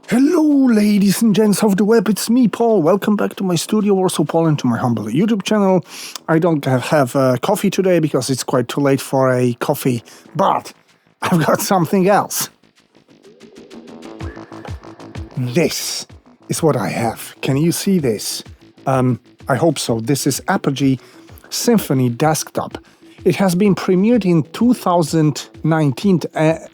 Hello, ladies and gents of the web, it's me, Paul. Welcome back to my studio, Warsaw, Paul, and to my humble YouTube channel. I don't have coffee today because it's quite too late for a coffee, but I've got something else. This is what I have. Can you see this? I hope so. This is Apogee Symphony Desktop. It has been premiered in 2019,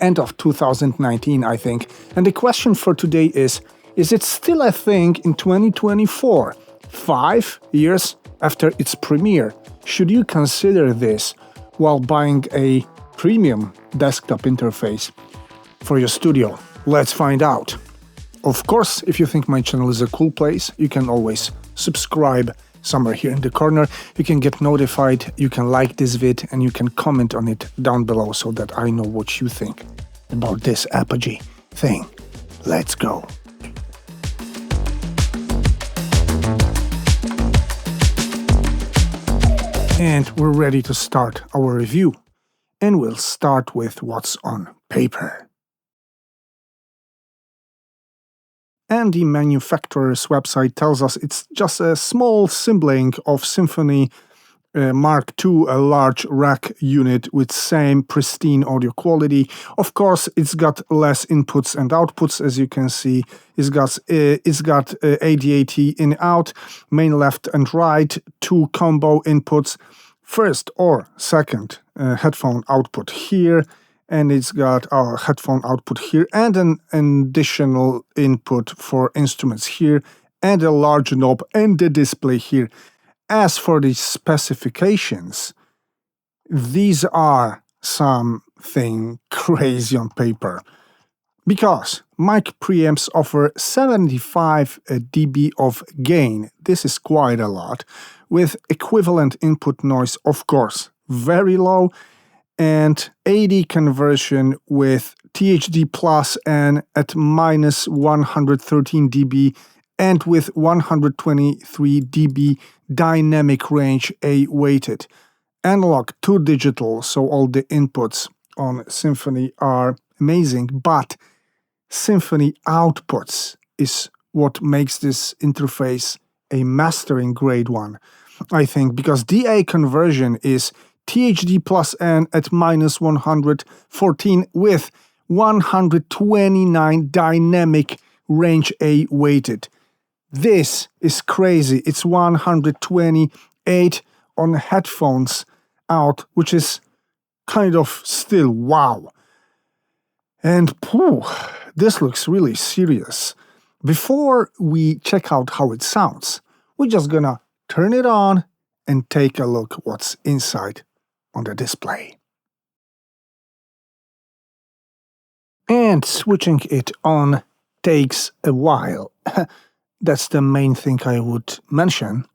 end of 2019, I think. And the question for today is it still a thing in 2024? 5 years after its premiere, should you consider this while buying a premium desktop interface for your studio? Let's find out. Of course, if you think my channel is a cool place, you can always subscribe somewhere here in the corner. You can get notified, you can like this vid, and you can comment on it down below so that I know what you think about this Apogee thing. Let's go. And we're ready to start our review. And we'll start with what's on paper. And the manufacturer's website tells us it's just a small sibling of Symphony Mark II, a large rack unit with same pristine audio quality. Of course, it's got less inputs and outputs, as you can see. It's got ADAT in-out, main left and right, 2 combo inputs, first or second headphone output here, and it's got our headphone output here and an additional input for instruments here and a large knob and the display here. As for the specifications, these are something crazy on paper. Because mic preamps offer 75 dB of gain, this is quite a lot, with equivalent input noise, of course, very low, and AD conversion with THD plus and at minus 113 dB and with 123 dB dynamic range A weighted. Analog to digital, so all the inputs on Symphony are amazing, but Symphony outputs is what makes this interface a mastering grade one, I think, because DA conversion is THD plus N at minus 114 with 129 dynamic range A weighted. This is crazy. It's 128 on headphones out, which is kind of still wow. And this looks really serious. Before we check out how it sounds, we're just gonna turn it on and take a look what's inside on the display. And switching it on takes a while. That's the main thing I would mention.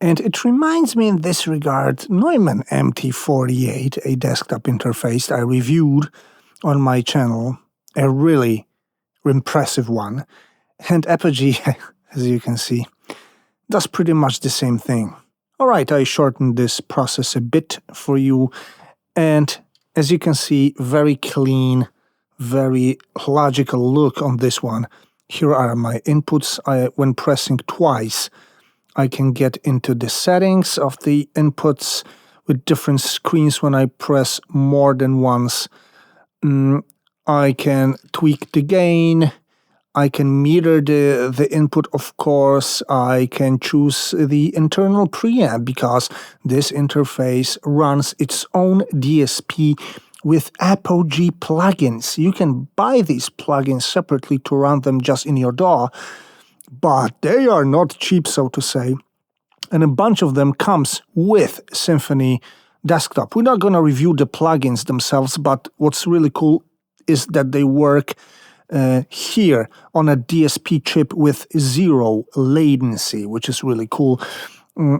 And it reminds me in this regard Neumann MT48, a desktop interface I reviewed on my channel, a really impressive one. And Apogee, as you can see, does pretty much the same thing. Alright, I shortened this process a bit for you, and as you can see, very clean, very logical look on this one. Here are my inputs. When pressing twice, I can get into the settings of the inputs with different screens. When I press more than once, I can tweak the gain. I can meter the input, of course. I can choose the internal preamp because this interface runs its own DSP with Apogee plugins. You can buy these plugins separately to run them just in your DAW, but they are not cheap, so to say. And a bunch of them comes with Symphony Desktop. We're not going to review the plugins themselves, but what's really cool is that they work here on a DSP chip with 0 latency, which is really cool.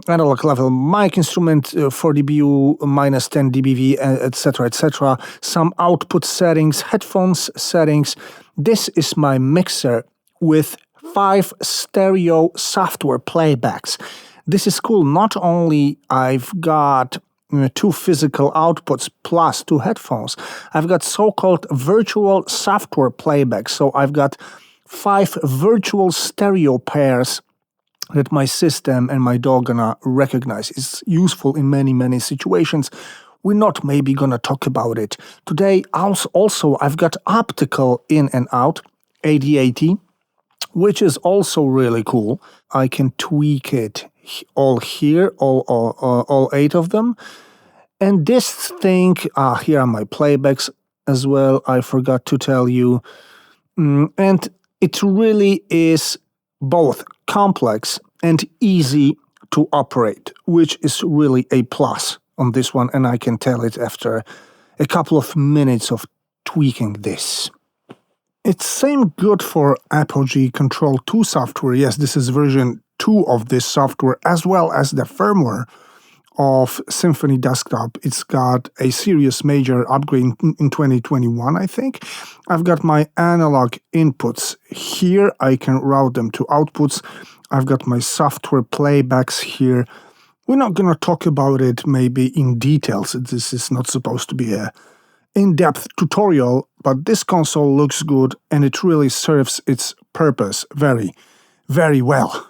Analog level mic instrument, 4 dBu, minus 10 dBV, etc., etc. Some output settings, headphones settings. This is my mixer with 5 stereo software playbacks. This is cool. Not only I've got 2 physical outputs plus 2 headphones, I've got so-called virtual software playback. So I've got 5 virtual stereo pairs that my system and my DAW gonna recognize. It's useful in many situations. We're not maybe gonna talk about it today. Also, I've got optical in and out, 80/80, which is also really cool. I can tweak it all here, all 8 of them. And this thing, here are my playbacks as well, I forgot to tell you. And it really is both complex and easy to operate, which is really a plus on this one, and I can tell it after a couple of minutes of tweaking this. It's same good for Apogee Control 2 software. Yes, this is version 2 of this software, as well as the firmware of Symphony Desktop. It's got a serious major upgrade in 2021, I think. I've got my analog inputs here. I can route them to outputs. I've got my software playbacks here. We're not going to talk about it maybe in details. This is not supposed to be a in-depth tutorial, but this console looks good and it really serves its purpose very well.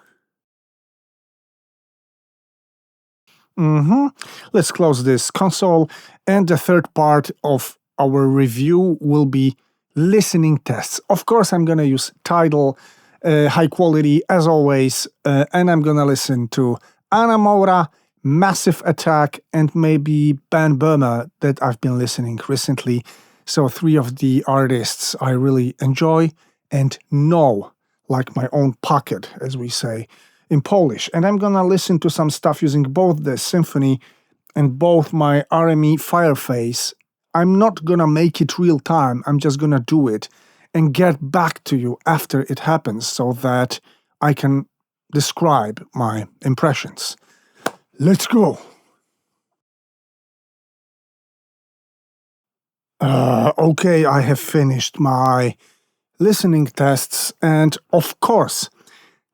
Let's close this console, and the third part of our review will be listening tests. Of course, I'm going to use Tidal, high quality as always, and I'm going to listen to Anna Moura, Massive Attack, and maybe Ben Burma that I've been listening recently. So 3 of the artists I really enjoy and know like my own pocket, as we say in Polish. And I'm gonna listen to some stuff using both the Symphony and both my RME Fireface. I'm not gonna make it real time, I'm just gonna do it and get back to you after it happens so that I can describe my impressions. Let's go! Okay, I have finished my listening tests, and of course,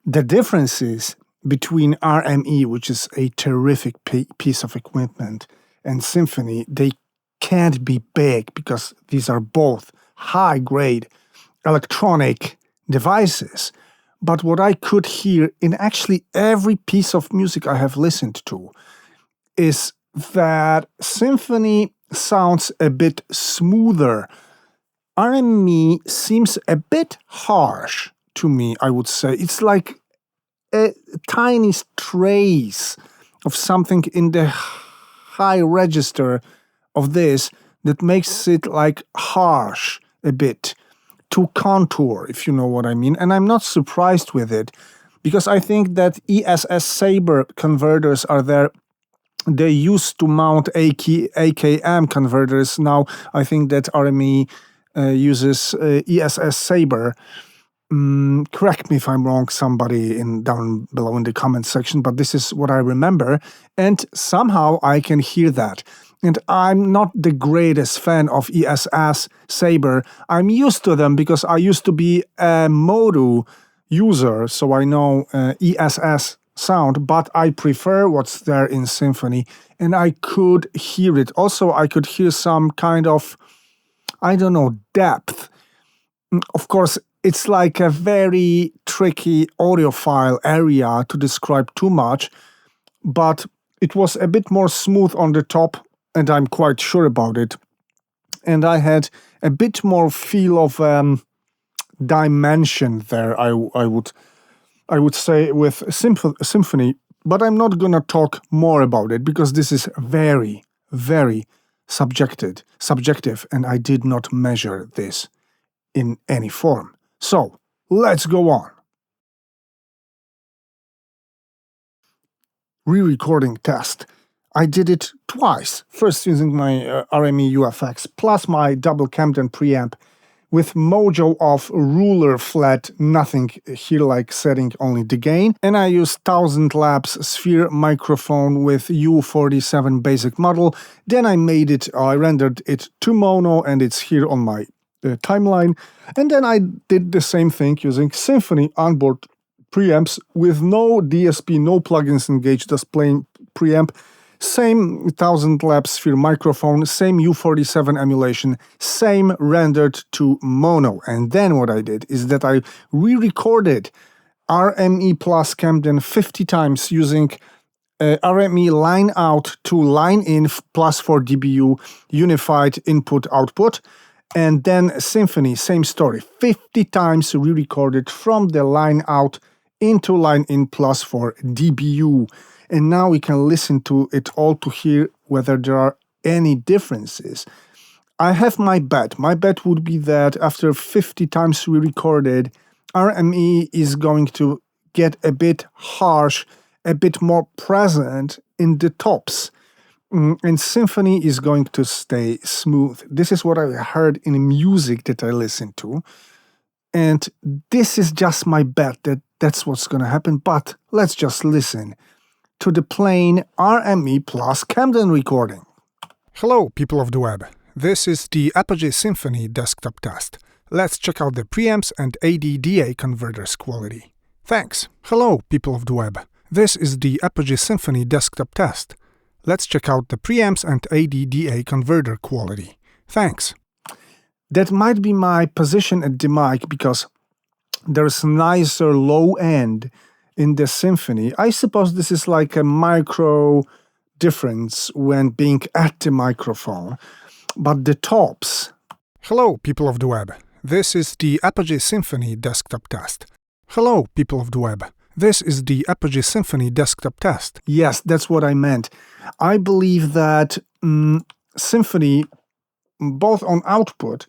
the differences between RME, which is a terrific piece of equipment, and Symphony, they can't be big because these are both high-grade electronic devices. But what I could hear in actually every piece of music I have listened to is that Symphony sounds a bit smoother. RME seems a bit harsh to me, I would say. It's like a tiny trace of something in the high register of this that makes it like harsh a bit, to contour, if you know what I mean. And I'm not surprised with it, because I think that ESS Sabre converters are there. They used to mount AKM converters. Now I think that RME uses ESS Sabre. Correct me if I'm wrong, somebody down below in the comment section, but this is what I remember, and somehow I can hear that. And I'm not the greatest fan of ESS Sabre. I'm used to them because I used to be a Modu user, so I know ESS sound, but I prefer what's there in Symphony, and I could hear it. Also, I could hear some kind of, I don't know, depth. Of course, it's like a very tricky audiophile area to describe too much, but it was a bit more smooth on the top, and I'm quite sure about it. And I had a bit more feel of dimension there, I would say, with Symphony, but I'm not gonna talk more about it because this is very subjective, and I did not measure this in any form. So, let's go on. Re-recording test. I did it twice. First using my RME UFX plus my double Camden preamp with Mojo off, ruler flat, nothing here like setting, only the gain. And I used 1000 Labs sphere microphone with U47 basic model. Then I rendered it to mono, and it's here on my timeline. And then I did the same thing using Symphony onboard preamps with no DSP, no plugins engaged, just plain preamp. Same 1000 lap sphere microphone, same U47 emulation, same rendered to mono. And then what I did is that I re-recorded RME plus Camden 50 times using RME line out to line in plus 4 dBu unified input output. And then Symphony, same story, 50 times re-recorded from the line out into line in plus 4 dBu. And now we can listen to it all to hear whether there are any differences. I have my bet. My bet would be that after 50 times re-recorded, RME is going to get a bit harsh, a bit more present in the tops. And Symphony is going to stay smooth. This is what I heard in music that I listened to. And this is just my bet that that's what's going to happen. But let's just listen to the plain RME plus Camden recording. Hello, people of the web. This is the Apogee Symphony Desktop test. Let's check out the preamps and ADDA converters quality. Thanks. Hello, people of the web. This is the Apogee Symphony Desktop test. Let's check out the preamps and ADDA converter quality. Thanks. That might be my position at the mic because there's a nicer low end in the Symphony. I suppose this is like a micro difference when being at the microphone. But the tops... Hello, people of the web. This is the Apogee Symphony Desktop test. Hello, people of the web. This is the Apogee Symphony Desktop test. Yes, that's what I meant. I believe that Symphony, both on output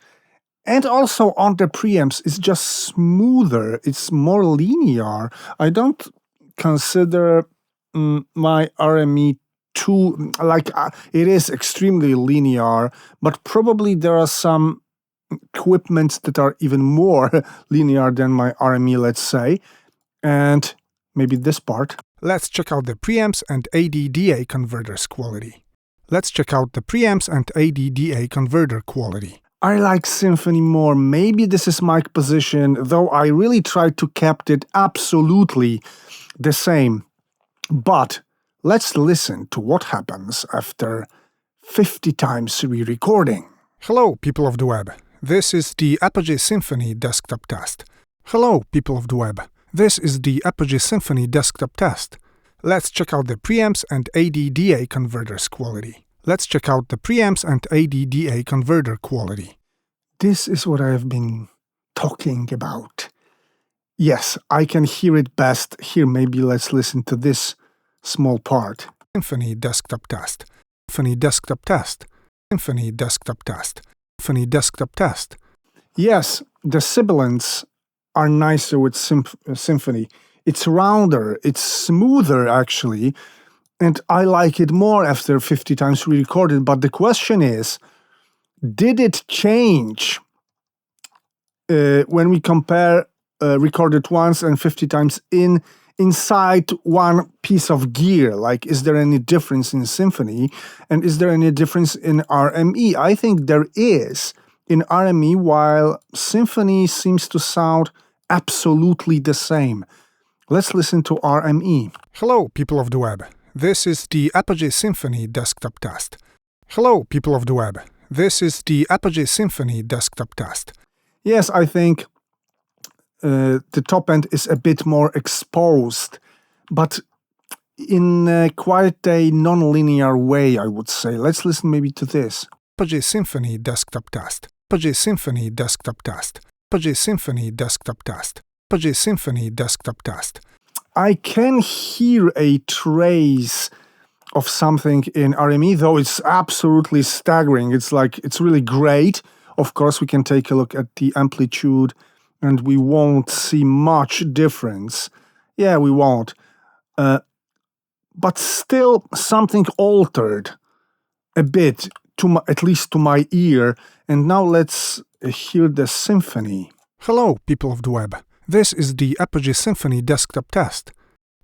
and also on the preamps, is just smoother. It's more linear. I don't consider my RME too, it is extremely linear, but probably there are some equipments that are even more linear than my RME, let's say. And maybe this part. Let's check out the preamps and ADDA converters quality. Let's check out the preamps and ADDA converter quality. I like Symphony more. Maybe this is my position, though I really tried to keep it absolutely the same. But let's listen to what happens after 50 times re-recording. Hello, people of the web. This is the Apogee Symphony Desktop test. Hello, people of the web. This is the Apogee Symphony Desktop test. Let's check out the preamps and ADDA converters quality. Let's check out the preamps and ADDA converter quality. This is what I have been talking about. Yes, I can hear it best. Here, maybe let's listen to this small part. Symphony Desktop test. Symphony Desktop test. Symphony Desktop test. Symphony Desktop test. Yes, the sibilants are nicer with Symphony. It's rounder, it's smoother actually, and I like it more after 50 times re-recorded. But the question is, did it change when we compare recorded once and 50 times inside one piece of gear? Like, is there any difference in Symphony? And is there any difference in RME? I think there is in RME, while Symphony seems to sound absolutely the same. Let's listen to RME. Hello, people of the web. This is the Apogee Symphony Desktop test. Hello, people of the web. This is the Apogee Symphony Desktop test. Yes, I think the top end is a bit more exposed, but in quite a non-linear way, I would say. Let's listen maybe to this. Apogee Symphony Desktop test. Apogee Symphony Desktop test. Apogee Symphony Desktop test. Apogee Symphony Desktop test. I can hear a trace of something in RME, though it's absolutely staggering. It's really great. Of course, we can take a look at the amplitude and we won't see much difference. Yeah, we won't. But still something altered a bit, at least to my ear. And now let's hear the Symphony. Hello, people of the web. This is the Apogee Symphony Desktop test.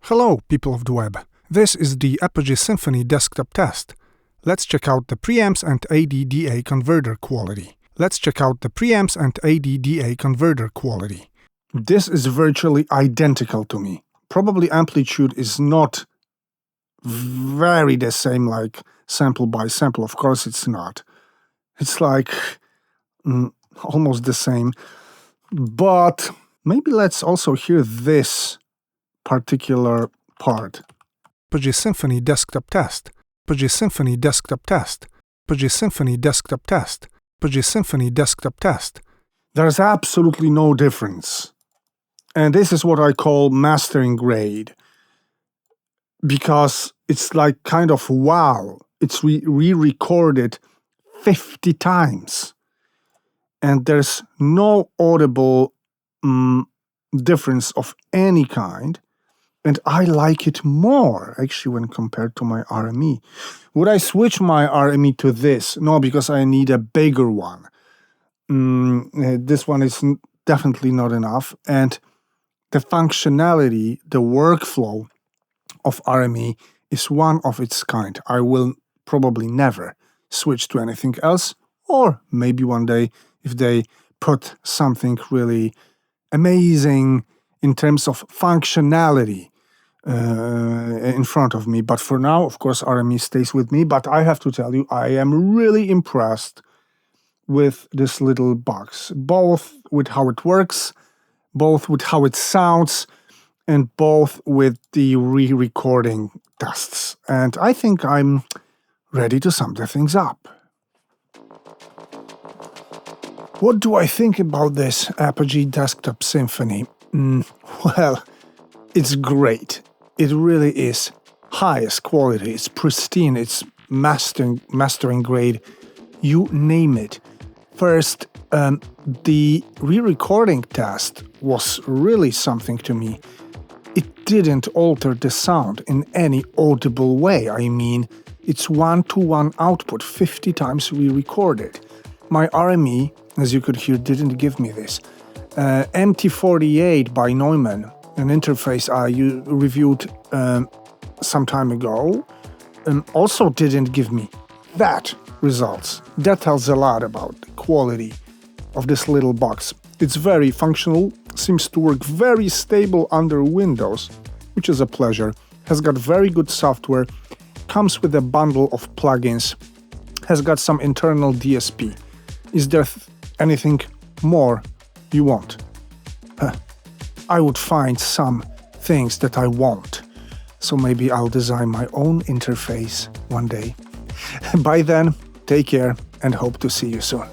Hello, people of the web. This is the Apogee Symphony Desktop test. Let's check out the preamps and ADDA converter quality. Let's check out the preamps and ADDA converter quality. This is virtually identical to me. Probably amplitude is not very the same like sample by sample. Of course it's not. It's like almost the same. But maybe let's also hear this particular part. Apogee Symphony Desktop Test. Apogee Symphony Desktop Test. Apogee Symphony Desktop Test. Apogee Symphony Desktop Test. There's absolutely no difference. And this is what I call mastering grade. Because it's like kind of wow. It's re-recorded 50 times. And there's no audible difference of any kind. And I like it more, actually, when compared to my RME. Would I switch my RME to this? No, because I need a bigger one. This one is definitely not enough. And the functionality, the workflow of RME is one of its kind. I will probably never switch to anything else. Or maybe one day, if they put something really amazing in terms of functionality in front of me. But for now, of course, RME stays with me. But I have to tell you, I am really impressed with this little box. Both with how it works, both with how it sounds, and both with the re-recording tests. And I think I'm ready to sum the things up. What do I think about this Apogee Desktop Symphony? Well, it's great. It really is highest quality. It's pristine. It's mastering grade. You name it. First, the re-recording test was really something to me. It didn't alter the sound in any audible way. I mean, it's 1-to-1 output, 50 times re-recorded. My RME, as you could hear, didn't give me this. MT48 by Neumann, an interface I reviewed some time ago, also didn't give me that results. That tells a lot about the quality of this little box. It's very functional, seems to work very stable under Windows, which is a pleasure, has got very good software, comes with a bundle of plugins, has got some internal DSP. Is there anything more you want? I would find some things that I want. So maybe I'll design my own interface one day. By then, take care and hope to see you soon.